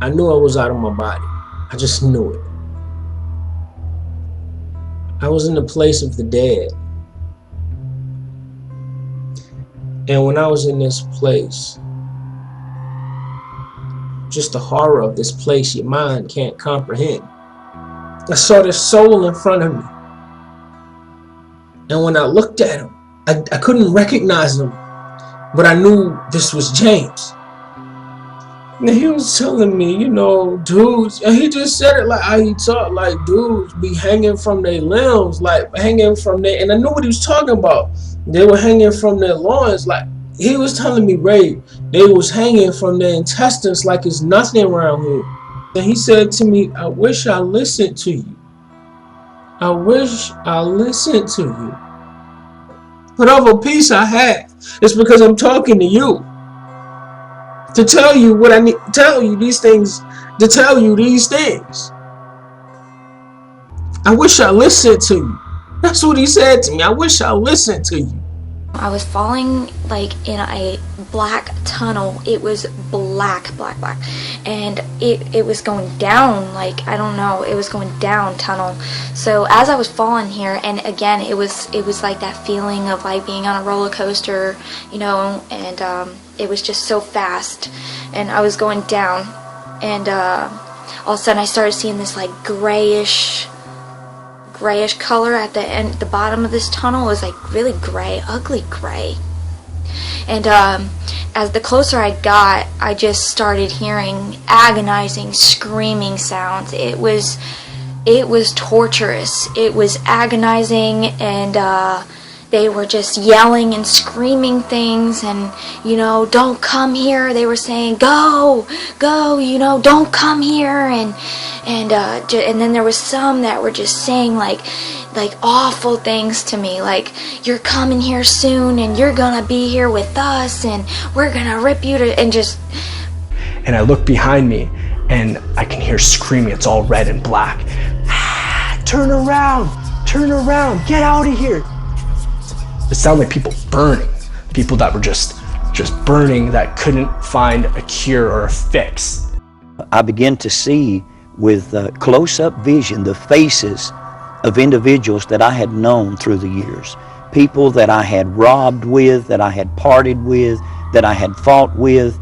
I knew I was out of my body. I just knew it. I was in the place of the dead. And when I was in this place, just the horror of this place your mind can't comprehend. I saw this soul in front of me. And when I looked at him, I couldn't recognize him, but I knew this was James. And he was telling me, you know, dudes, and he just said it like how he talked, like dudes be hanging from their limbs, like hanging from their, and I knew what he was talking about. They were hanging from their loins, like he was telling me, Ray, they was hanging from their intestines like it's nothing around here. And he said to me, I wish I listened to you. I wish I listened to you. Whatever peace I had, it's because I'm talking to you. To tell you what I need to tell you these things, to tell you these things. I wish I listened to you. That's what he said to me. I wish I listened to you. I was falling like in a black tunnel. It was black, and it was going down, like, I don't know, it was going down tunnel. So as I was falling here, and again, it was like that feeling of like being on a roller coaster, you know, and it was just so fast, and I was going down, and all of a sudden I started seeing this like grayish color at the end. The bottom of this tunnel was like really gray, ugly gray. And as the closer I got, I just started hearing agonizing screaming sounds. It was torturous. It was agonizing, and they were just yelling and screaming things, and, you know, don't come here. They were saying, go, you know, don't come here, and then there was some that were just saying like awful things to me, like, you're coming here soon, and you're gonna be here with us, and we're gonna rip you to, and just. And I look behind me, and I can hear screaming. It's all red and black. Turn around, get out of here. It sounded like people burning, people that were just burning, that couldn't find a cure or a fix. I began to see with close-up vision the faces of individuals that I had known through the years, people that I had robbed with, that I had parted with, that I had fought with.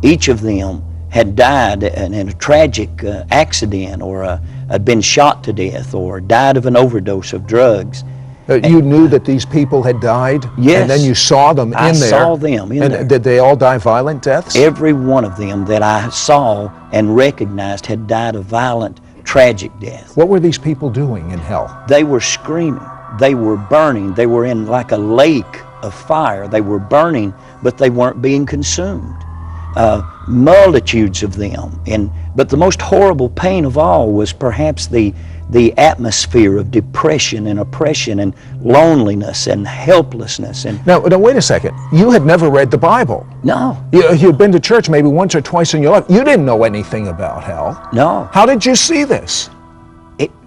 Each of them had died in a tragic accident, or had been shot to death, or died of an overdose of drugs. You knew that these people had died? Yes. And then you saw them in there? I saw them in there. And did they all die violent deaths? Every one of them that I saw and recognized had died a violent, tragic death. What were these people doing in hell? They were screaming. They were burning. They were in like a lake of fire. They were burning, but they weren't being consumed. Multitudes of them. But the most horrible pain of all was perhaps the atmosphere of depression and oppression and loneliness and helplessness. And now wait a second. You had never read the Bible. No. You'd been to church maybe once or twice in your life. You didn't know anything about hell. No. How did you see this?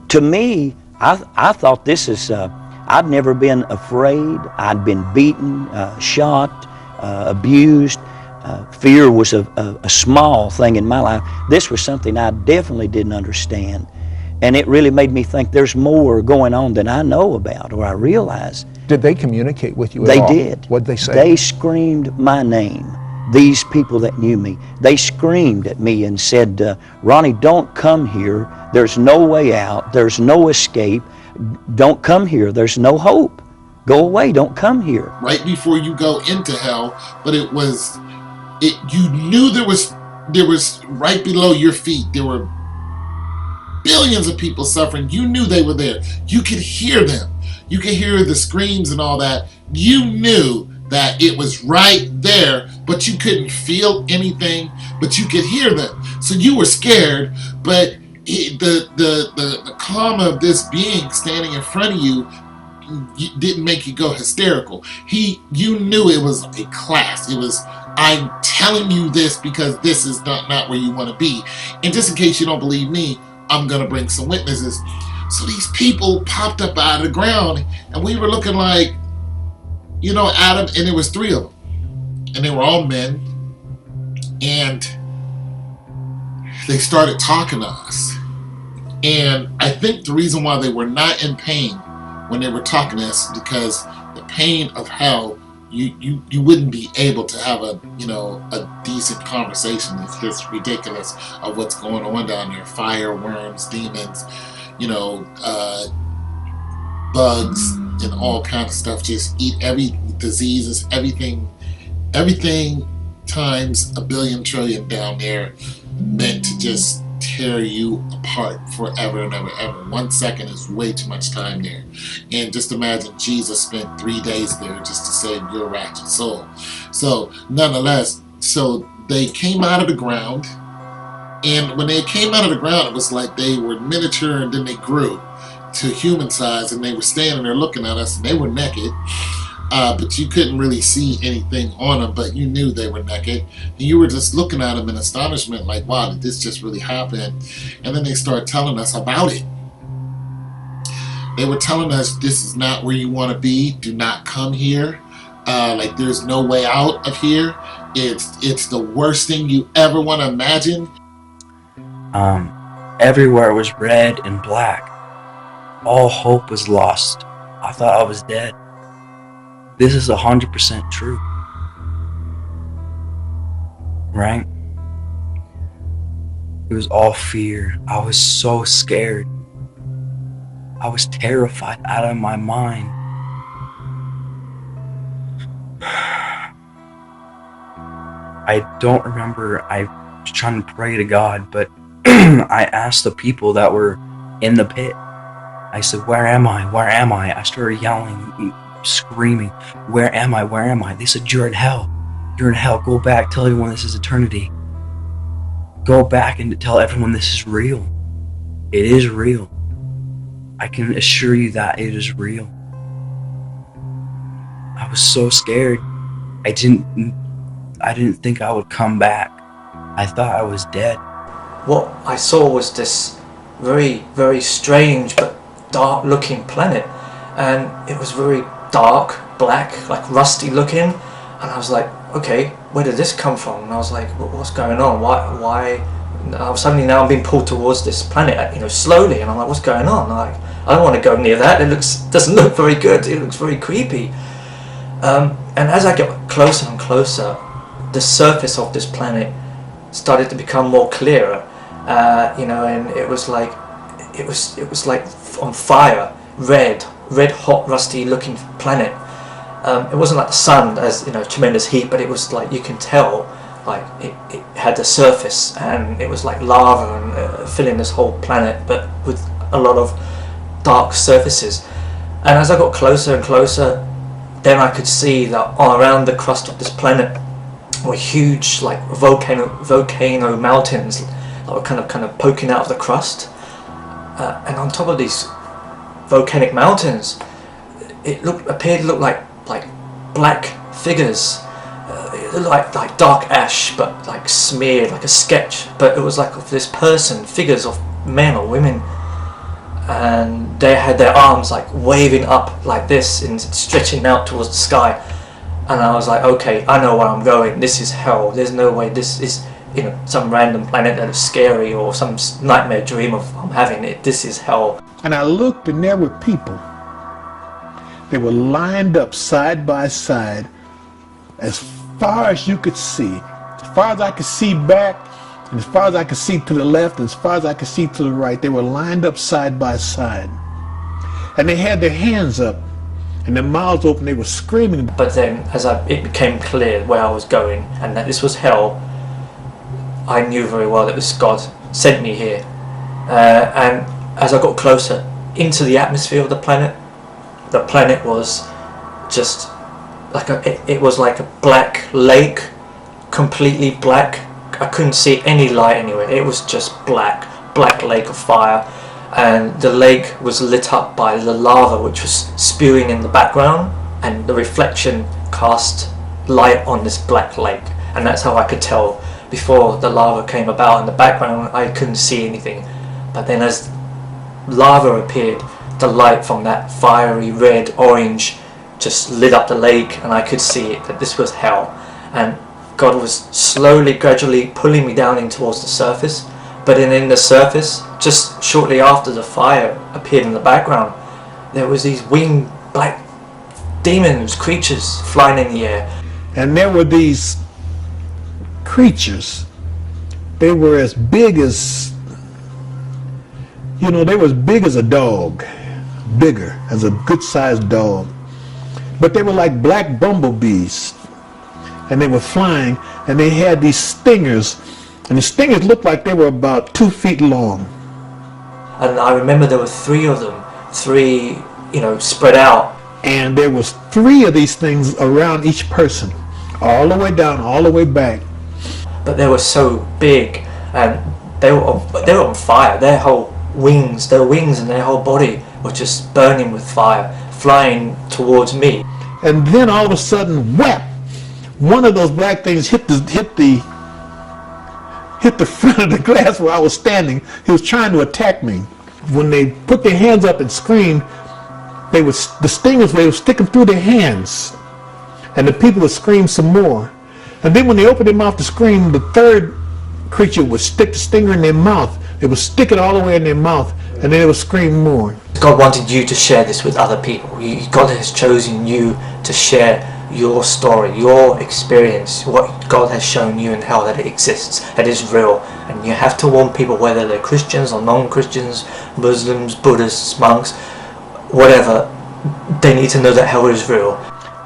To me, I thought this is, I'd never been afraid. I'd been beaten, shot, abused. Fear was a small thing in my life. This was something I definitely didn't understand. And it really made me think there's more going on than I know about or I realize. Did they communicate with you at all? They did. What'd they say? They screamed my name. These people that knew me, they screamed at me and said, Ronnie, don't come here. There's no way out. There's no escape. Don't come here. There's no hope. Go away. Don't come here. Right before you go into hell, but you knew there was right below your feet, there were billions of people suffering. You knew they were there. You could hear them. You could hear the screams and all that. You knew that it was right there, but you couldn't feel anything, but you could hear them. So you were scared, but the calm of this being standing in front of you didn't make you go hysterical. You knew it was a class. It was, I'm telling you this because this is not where you want to be. And just in case you don't believe me, I'm going to bring some witnesses. So these people popped up out of the ground, and we were looking like, you know, Adam, and there was 3 of them. And they were all men. And they started talking to us. And I think the reason why they were not in pain when they were talking to us is because the pain of hell, you wouldn't be able to have a decent conversation. It's just ridiculous of what's going on down there. Fire, worms, demons, bugs, and all kinds of stuff. Just eat every diseases, everything times a billion trillion down there, meant to just tear you apart forever and ever, ever. 1 second is way too much time there. And just imagine Jesus spent 3 days there just to save your wretched soul. So nonetheless, so they came out of the ground, and when they came out of the ground, it was like they were miniature, and then they grew to human size, and they were standing there looking at us, and they were naked. But you couldn't really see anything on them, but you knew they were naked. And you were just looking at them in astonishment, like, wow, did this just really happen? And then they started telling us about it. They were telling us, this is not where you want to be. Do not come here. Like, there's no way out of here. It's the worst thing you ever want to imagine. Everywhere was red and black. All hope was lost. I thought I was dead. This is 100% true. Right? It was all fear. I was so scared. I was terrified out of my mind. I don't remember. I was trying to pray to God, but I asked the people that were in the pit. I said, where am I? Where am I? I started yelling, screaming, where am I? Where am I? They said, you're in hell. You're in hell. Go back. Tell everyone this is eternity. Go back and tell everyone this is real. It is real. I can assure you that it is real. I was so scared. I didn't think I would come back. I thought I was dead. What I saw was this very, very strange but dark looking planet, and it was very dark, black, like rusty looking, and I was like, okay, where did this come from? And I was like, what's going on? Why? Suddenly now I'm being pulled towards this planet, slowly, and I'm like, what's going on? I'm like, I don't want to go near that. It doesn't look very good. It looks very creepy. And as I get closer and closer, the surface of this planet started to become more clearer, and it was like on fire, red hot, rusty looking planet. It wasn't like the sun, as tremendous heat, but it was like, you can tell, like it had the surface, and it was like lava and filling this whole planet, but with a lot of dark surfaces. And as I got closer and closer, then I could see that all around the crust of this planet were huge, like volcano mountains that were kind of poking out of the crust. And on top of these volcanic mountains, it appeared to look like black figures. It looked like dark ash, but like smeared, like a sketch. But it was like of this person, figures of men or women, and they had their arms like waving up like this and stretching out towards the sky. And I was like, okay, I know where I'm going. This is hell. There's no way this is some random planet that is scary or some nightmare dream of I'm having it. This is hell. And I looked, and there were people. They were lined up side by side as far as you could see. As far as I could see back, and as far as I could see to the left, and as far as I could see to the right, they were lined up side by side. And they had their hands up and their mouths open. They were screaming. But then as it became clear where I was going and that this was hell, I knew very well that this God sent me here. And as I got closer into the atmosphere of the planet was just like it was like a black lake, completely black. I couldn't see any light anywhere. It was just black lake of fire, and the lake was lit up by the lava which was spewing in the background, and the reflection cast light on this black lake, and that's how I could tell. Before the lava came about in the background, I couldn't see anything, but then as lava appeared, the light from that fiery red orange just lit up the lake, and I could see it, that this was hell. And God was slowly, gradually pulling me down in towards the surface, But then in the surface, just shortly after the fire appeared in the background, there was these winged black demons, creatures flying in the air. And there were these creatures. They were as big as, they were as big as a dog. Bigger, as a good-sized dog. But they were like black bumblebees. And they were flying, and they had these stingers. And the stingers looked like they were about 2 feet long. And I remember there were 3 of them, 3, spread out. And there was 3 of these things around each person, all the way down, all the way back. But they were so big, and they were on fire. Their wings and their whole body were just burning with fire, flying towards me. And then all of a sudden, whap! One of those black things hit the front of the glass where I was standing. He was trying to attack me. When they put their hands up and screamed, the stingers, they would stick them through their hands, and the people would scream some more. And then when they opened their mouth to scream, the third creature would stick the stinger in their mouth. They would stick it all the way in their mouth, and then they would scream more. God wanted you to share this with other people. God has chosen you to share your story, your experience, what God has shown you in hell, that it exists, that is real. And you have to warn people, whether they're Christians or non-Christians, Muslims, Buddhists, monks, whatever, they need to know that hell is real.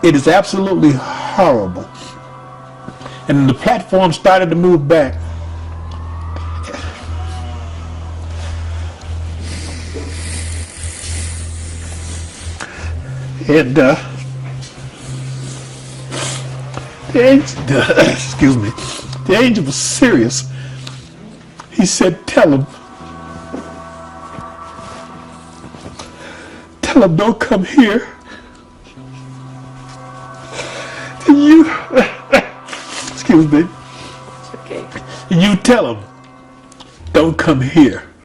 It is absolutely horrible. And the platform started to move back. And the angel was serious. He said, tell him, don't come here. You, excuse me. It's okay. You tell him, don't come here.